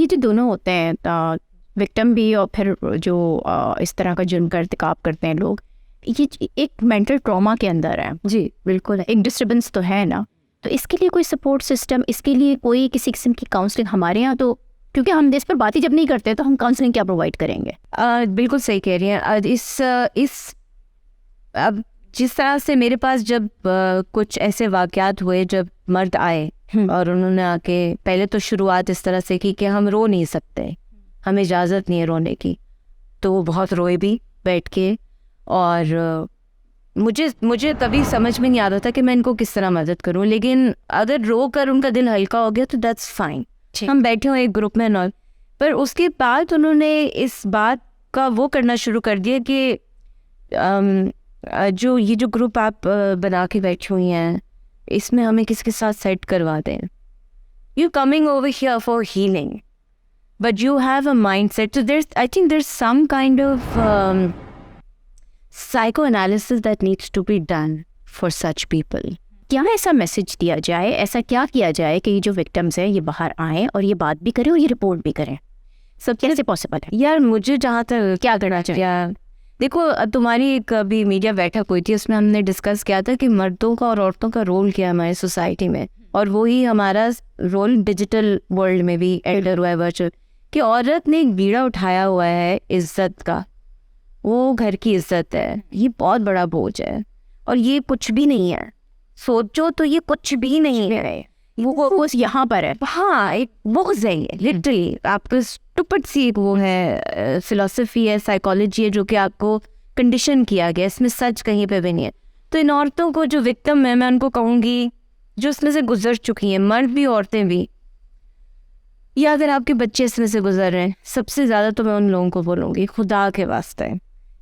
ये जो दोनों होते हैं विक्टिम भी और फिर जो इस तरह का जुर्म का इर्तिकाब करते हैं लोग, ये एक मेंटल ट्रॉमा के अंदर है। जी बिल्कुल है, एक डिस्टर्बेंस तो है ना। तो इसके लिए कोई सपोर्ट सिस्टम, इसके लिए कोई किसी किस्म की काउंसलिंग हमारे यहाँ तो, क्योंकि हम इस पर बात ही जब नहीं करते तो हम काउंसलिंग क्या प्रोवाइड करेंगे? बिल्कुल सही कह रही हैं। अब जिस तरह से मेरे पास जब कुछ ऐसे वाक़यात हुए जब मर्द आए और उन्होंने आके पहले तो शुरुआत इस तरह से की कि हम रो नहीं सकते, हमें इजाज़त नहीं है रोने की, तो वो बहुत रोए भी बैठ के। और मुझे तभी समझ में नहीं आ रहा था कि मैं इनको किस तरह मदद करूं, लेकिन अगर रो कर उनका दिल हल्का हो गया तो दैट्स फाइन, हम बैठे हुए एक ग्रुप में नॉल। पर उसके बाद उन्होंने इस बात का वो करना शुरू कर दिया कि ये जो ग्रुप आप बना के बैठी हुई हैं इसमें हमें किसके साथ सेट करवा दें, you coming over here for healing but you have a mind set, so I think there some kind of psychoanalysis that needs to be done for such people. क्या ऐसा मैसेज दिया जाए, ऐसा क्या किया जाए कि ये जो विक्टिम्स हैं ये बाहर आएँ और ये बात भी करें और ये रिपोर्ट भी करें? सब कैसे पॉसिबल है? यार मुझे जहाँ तक क्या करना चाहिए? देखो तुम्हारी एक अभी मीडिया बैठक हुई थी, उसमें हमने डिस्कस किया था कि मर्दों का और औरतों का रोल क्या है हमारी सोसाइटी में, और वही हमारा रोल डिजिटल वर्ल्ड में भी एंटर हुआ है वर्चुअल, कि औरत ने एक बीड़ा उठाया हुआ है इज्जत का, वो घर की इज्जत है, ये बहुत बड़ा बोझ है और ये कुछ भी नहीं है। सोचो तो ये कुछ भी नहीं है, वो यहाँ पर है। हाँ, एक बोझ है ये लिटरली। आपको स्टूपिड सी वो है फिलॉसफी है, साइकोलॉजी है जो कि आपको कंडीशन किया गया, इसमें सच कहीं पे भी नहीं है। तो इन औरतों को जो विक्टिम है, मैं उनको कहूँगी जो इसमें से गुजर चुकी हैं, मर्द भी औरतें भी, या अगर आपके बच्चे इसमें से गुजर रहे हैं, सबसे ज़्यादा तो मैं उन लोगों को बोलूँगी खुदा के वास्ते,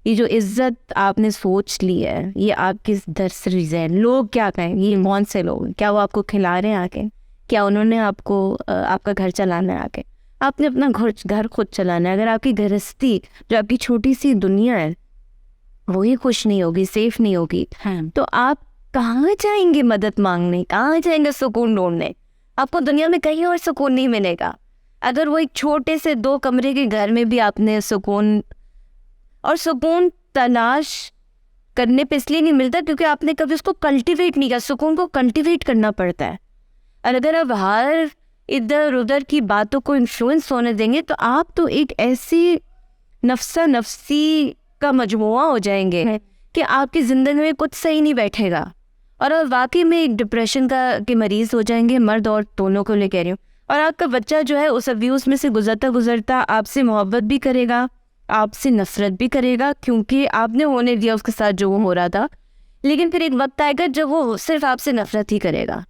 ये जो इज्जत आपने सोच ली है ये आपकी दरसरीज है। लोग क्या कहें, ये कौन से लोग, क्या वो आपको खिला रहे हैं आके, क्या उन्होंने आपको आपका घर चलाना है आके? आपने अपना घर खुद चलाना है। अगर आपकी गृहस्थी जो आपकी छोटी सी दुनिया है वही खुश नहीं होगी, सेफ नहीं होगी, तो आप कहाँ जाएंगे मदद मांगने, कहाँ जाएंगे सुकून ढूंढने? आपको दुनिया में कहीं और सुकून नहीं मिलेगा। अगर वो एक छोटे से 2 कमरे के घर में भी आपने सुकून तलाश करने पे इसलिए नहीं मिलता क्योंकि आपने कभी उसको कल्टीवेट नहीं किया। सुकून को कल्टीवेट करना पड़ता है, और अगर आप हर इधर उधर की बातों को इन्फ्लुएंस होने देंगे तो आप तो एक ऐसी नफ्सी का मजमुआ हो जाएंगे कि आपकी ज़िंदगी में कुछ सही नहीं बैठेगा, और आप वाकई में एक डिप्रेशन के मरीज़ हो जाएंगे, मर्द और दोनों को ले कह रही हूँ। और आपका बच्चा जो है उस अब्यूज़ में से गुजरता आपसे मोहब्बत भी करेगा, आपसे नफरत भी करेगा, क्योंकि आपने होने दिया उसके साथ जो वो हो रहा था। लेकिन फिर एक वक्त आएगा जब वो सिर्फ आपसे नफरत ही करेगा,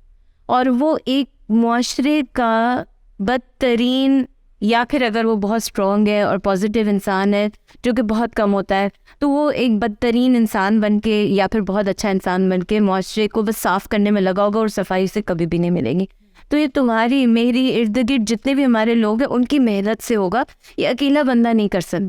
और वो एक मुआशरे का बदतरीन, या फिर अगर वो बहुत स्ट्रॉन्ग है और पॉजिटिव इंसान है जो कि बहुत कम होता है, तो वो एक बदतरीन इंसान बन के या फिर बहुत अच्छा इंसान बन के मुआशरे को बस साफ़ करने में लगा होगा, और सफाई से कभी भी नहीं मिलेंगी। तो ये तुम्हारी मेरी इर्द गिर्द जितने भी हमारे लोग हैं उनकी मेहनत से होगा, ये अकेला बंदा नहीं कर सकता।